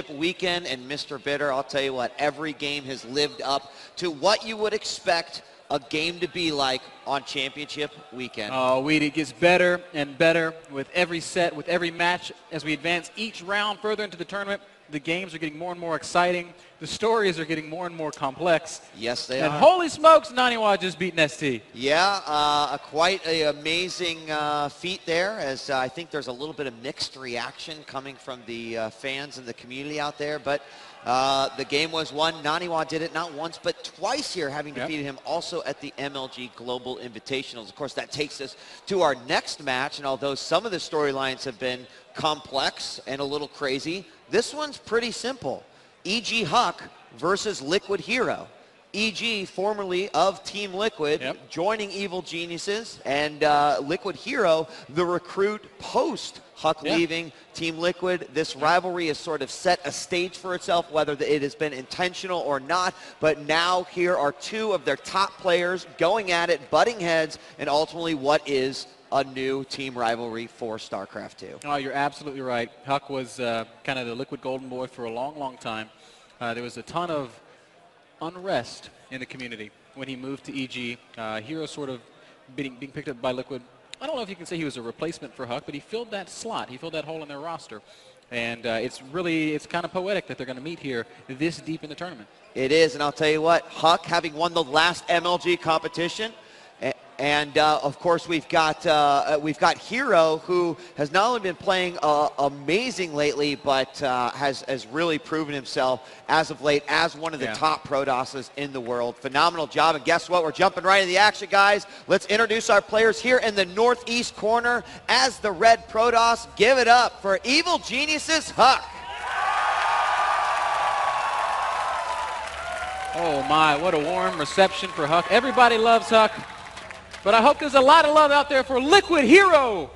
weekend, and Mr. Bitter, I'll tell you what, every game has lived up to what you would expect a game to be like on championship weekend. Oh, it gets better and better with every set, with every match. As we advance each round further into the tournament, the games are getting more and more exciting. The stories are getting more and more complex. Yes, they and are. Holy smokes, Naniwa just beaten ST. Yeah, quite an amazing feat there, as I think there's a little bit of mixed reaction coming from the fans and the community out there. But the game was won. Naniwa did it not once but twice here, having defeated him also at the MLG Global Invitationals. Of course, that takes us to our next match, and although some of the storylines have been complex and a little crazy, this one's pretty simple. EGHuK versus Liquid Hero. EG, formerly of Team Liquid, joining Evil Geniuses, and Liquid Hero, the recruit post-HuK leaving Team Liquid. This rivalry has sort of set a stage for itself, whether it has been intentional or not, but now here are two of their top players going at it, butting heads, and ultimately what is a new team rivalry for StarCraft 2. Oh, you're absolutely right. HuK was kind of the Liquid golden boy for a long, long time. There was a ton of unrest in the community when he moved to EG. Hero sort of being picked up by Liquid. I don't know if you can say he was a replacement for HuK, but he filled that slot. He filled that hole in their roster. And it's kind of poetic that they're going to meet here this deep in the tournament. It is, and I'll tell you what, HuK, having won the last MLG competition, and of course we've got Hero, who has not only been playing amazing lately, but has really proven himself as of late as one of the top Prodosses in the world. Phenomenal job, and guess what? We're jumping right into the action, guys. Let's introduce our players here in the northeast corner as the Red Protoss. Give it up for Evil Geniuses HuK. Oh my, what a warm reception for HuK. Everybody loves HuK. But I hope there's a lot of love out there for Liquid Hero.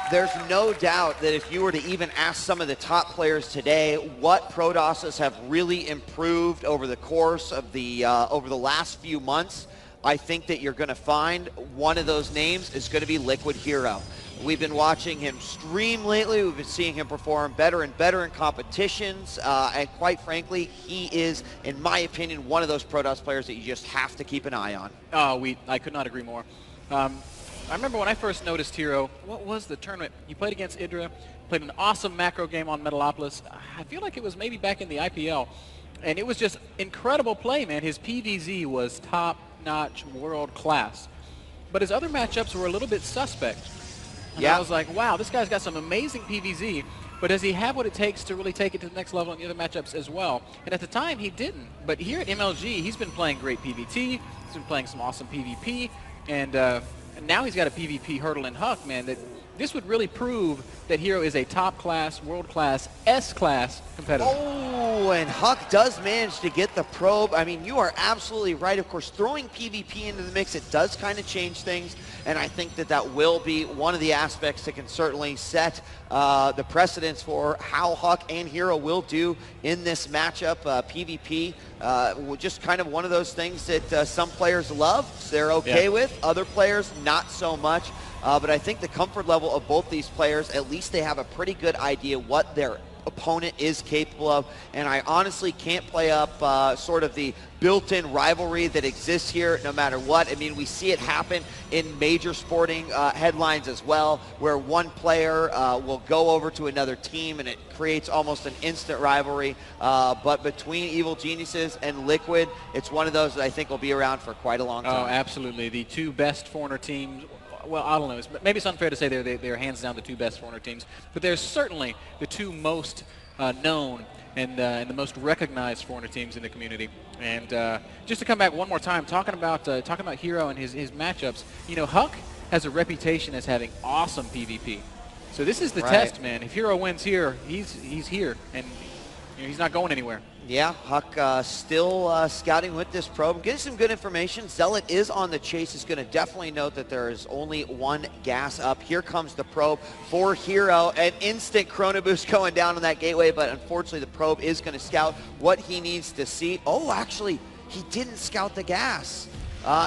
There's no doubt that if you were to even ask some of the top players today what Prodosses have really improved over the course of the last few months, I think that you're going to find one of those names is going to be Liquid Hero. We've been watching him stream lately. We've been seeing him perform better and better in competitions. And quite frankly, he is, in my opinion, one of those Protoss players that you just have to keep an eye on. Oh, I could not agree more. I remember when I first noticed Hero, what was the tournament? He played against Idra, played an awesome macro game on Metalopolis. I feel like it was maybe back in the IPL. And it was just incredible play, man. His PVZ was top-notch, world-class. But his other matchups were a little bit suspect. And I was like, wow, this guy's got some amazing PVZ, but does he have what it takes to really take it to the next level in the other matchups as well? And at the time, he didn't. But here at MLG, he's been playing great PVT. He's been playing some awesome PvP. And now he's got a PvP hurdle in HuK, man, that this would really prove that Hero is a top-class, world-class, S-class competitor. Oh, and HuK does manage to get the probe. I mean, you are absolutely right. Of course, throwing PvP into the mix, it does kind of change things. And I think that that will be one of the aspects that can certainly set the precedence for how HuK and Hero will do in this matchup. PvP, just kind of one of those things that some players love, they're okay with. Other players, not so much. But I think the comfort level of both these players, at least they have a pretty good idea what their opponent is capable of, and I honestly can't play up sort of the built-in rivalry that exists here no matter what. I mean, we see it happen in major sporting headlines as well, where one player will go over to another team and it creates almost an instant rivalry. But between Evil Geniuses and Liquid, it's one of those that I think will be around for quite a long time. Oh, absolutely. The two best foreigner teams. Well, I don't know. Maybe it's unfair to say they're hands down the two best foreigner teams, but they're certainly the two most known and the most recognized foreigner teams in the community. And just to come back one more time, talking about Hero and his matchups, you know, HuK has a reputation as having awesome PvP. So this is the test, man. If Hero wins here, he's here, and you know, he's not going anywhere. Yeah, HuK still scouting with this probe. Getting some good information. Zealot is on the chase. He's going to definitely note that there is only one gas up. Here comes the probe for Hero. An instant chrono boost going down on that gateway, but unfortunately the probe is going to scout what he needs to see. Oh, actually, he didn't scout the gas.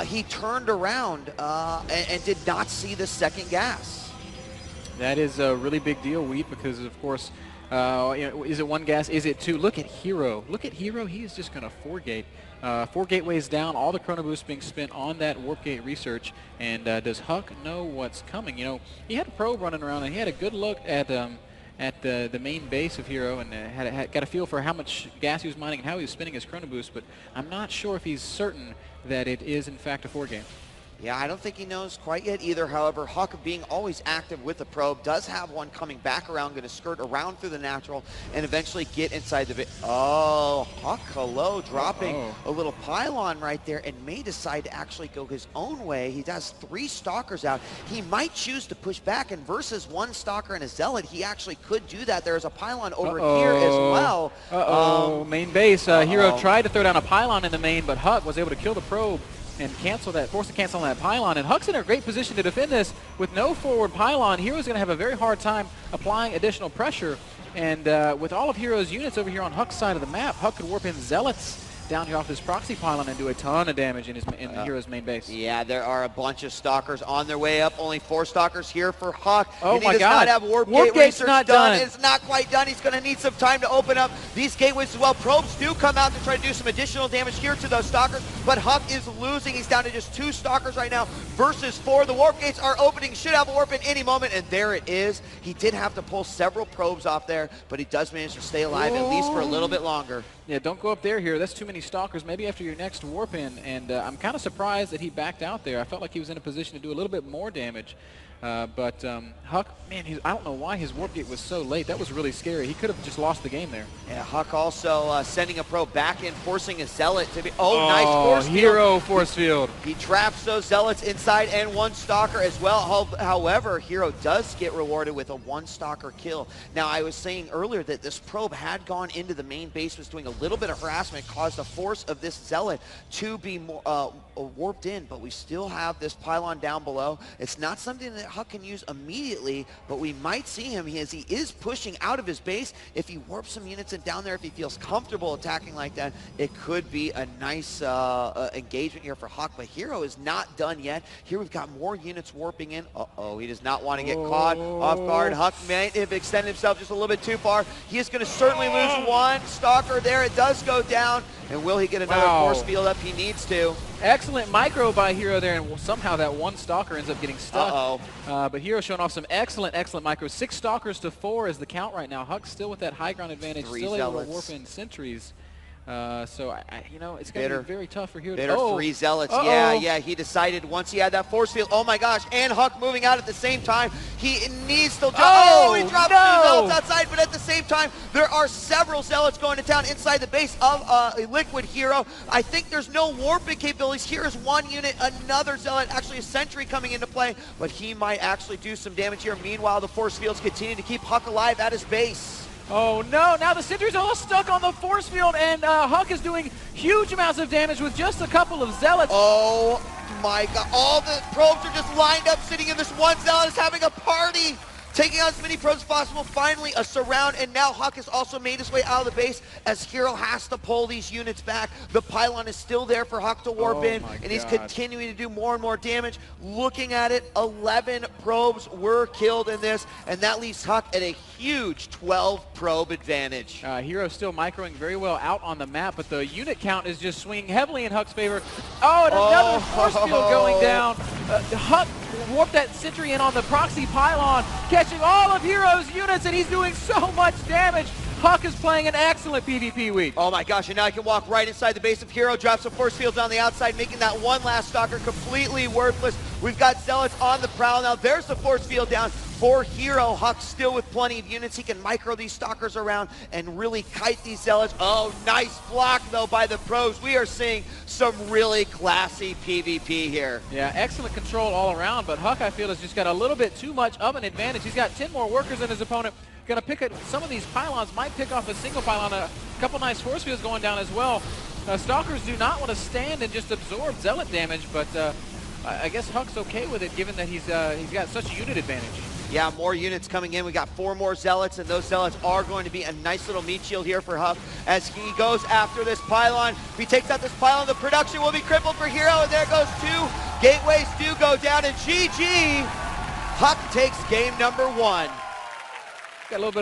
He turned around and did not see the second gas. That is a really big deal, Wheat, because of course, you know, is it one gas? Is it two? Look at Hero. Look at Hero. He is just going to 4-gate. 4 gateways down, all the chrono boost being spent on that warp gate research. And does EGHuK know what's coming? You know, he had a probe running around, and he had a good look at the main base of Hero, and got a feel for how much gas he was mining and how he was spinning his chrono boost. But I'm not sure if he's certain that it is in fact a 4-game. Yeah, I don't think he knows quite yet either. However, EGHuK, being always active with the probe, does have one coming back around, going to skirt around through the natural and eventually get inside the Oh, EGHuK, hello, dropping a little pylon right there, and may decide to actually go his own way. He has 3 stalkers out. He might choose to push back, and versus 1 stalker and a zealot, he actually could do that. There's a pylon over here as well. Main base. Hero tried to throw down a pylon in the main, but EGHuK was able to kill the probe and cancel that, force to cancel on that pylon. And EGHuK's in a great position to defend this with no forward pylon. Hero's going to have a very hard time applying additional pressure. And with all of Hero's units over here on EGHuK's side of the map, EGHuK could warp in zealots down here off this proxy pylon and do a ton of damage in Hero's main base. Yeah, there are a bunch of stalkers on their way up. Only 4 stalkers here for EGHuK. Oh and my he does God. not have warp Warp gate gate's research not done. done. It's not quite done. He's going to need some time to open up these gateways as well. Probes do come out to try to do some additional damage here to those stalkers, but EGHuK is losing. He's down to just 2 stalkers right now versus 4. The warp gates are opening. Should have a warp in any moment, and there it is. He did have to pull several probes off there, but he does manage to stay alive at least for a little bit longer. Yeah, don't go up there here. That's too many stalkers. Maybe after your next warp in. And I'm kind of surprised that he backed out there. I felt like he was in a position to do a little bit more damage. But EGHuK, man, I don't know why his warp gate was so late. That was really scary. He could have just lost the game there. Yeah, EGHuK also sending a probe back in, forcing a zealot to be. Oh, nice force field. Hero force field. He traps those zealots inside and 1 stalker as well. However, Hero does get rewarded with a 1 stalker kill. Now, I was saying earlier that this probe had gone into the main base, was doing a little bit of harassment, caused the force of this zealot to be more, warped in, but we still have this pylon down below. It's not something that EGHuK can use immediately, but we might see him as he is pushing out of his base. If he warps some units in down there, if he feels comfortable attacking like that, it could be a nice engagement here for EGHuK, but Hero is not done yet. Here we've got more units warping in. He does not want to get caught off guard. EGHuK may have extended himself just a little bit too far. He is going to certainly lose 1 stalker there. It does go down, and will he get another force field up? He needs to. Excellent micro by Hero there, and somehow that 1 stalker ends up getting stuck. But Hero showing off some excellent micro. 6 stalkers to 4 is the count right now. EGHuK still with that high ground advantage, still able to warp in sentries. So, you know, it's going to be very tough for Hero. 3 zealots. Yeah, he decided once he had that force field. Oh my gosh, and EGHuK moving out at the same time. He needs to he drops 2 zealots outside, but at the same time, there are several zealots going to town inside the base of Liquid Hero. I think there's no warping capabilities. Here is 1 unit, another zealot, actually a sentry coming into play, but he might actually do some damage here. Meanwhile, the force fields continue to keep EGHuK alive at his base. Oh no, now the sentries are all stuck on the force field, and EGHuK is doing huge amounts of damage with just a couple of zealots. Oh my god, all the probes are just lined up sitting in this 1 zealot is having a party. Taking out as many probes as possible, finally a surround, and now EGHuK has also made his way out of the base as Hero has to pull these units back. The pylon is still there for EGHuK to warp in, and he's continuing to do more and more damage. Looking at it, 11 probes were killed in this, and that leaves EGHuK at a huge 12 probe advantage. Hero still microing very well out on the map, but the unit count is just swinging heavily in EGHuK's favor. And another force field going down. EGHuK warped that sentry in on the proxy pylon, catching all of Hero's units, and he's doing so much damage. EGHuK is playing an excellent PvP week. Oh my gosh, and now I can walk right inside the base of Hero, drop some force fields on the outside, making that 1 last stalker completely worthless. We've got zealots on the prowl now. There's the force field down for Hero. EGHuK still with plenty of units. He can micro these stalkers around and really kite these zealots. Oh, nice block though by the pros. We are seeing some really classy PvP here. Yeah, excellent control all around, but EGHuK, I feel, has just got a little bit too much of an advantage. He's got 10 more workers than his opponent. Going to pick at some of these pylons, might pick off a single pylon. A couple nice force fields going down as well. Stalkers do not want to stand and just absorb zealot damage, but I guess EGHuK's okay with it, given that he's got such a unit advantage. Yeah, more units coming in. We got 4 more zealots, and those zealots are going to be a nice little meat shield here for EGHuK as he goes after this pylon. If he takes out this pylon, the production will be crippled for Hero, and there goes 2 gateways do go down, and GG. EGHuK takes game number 1. Got a little bit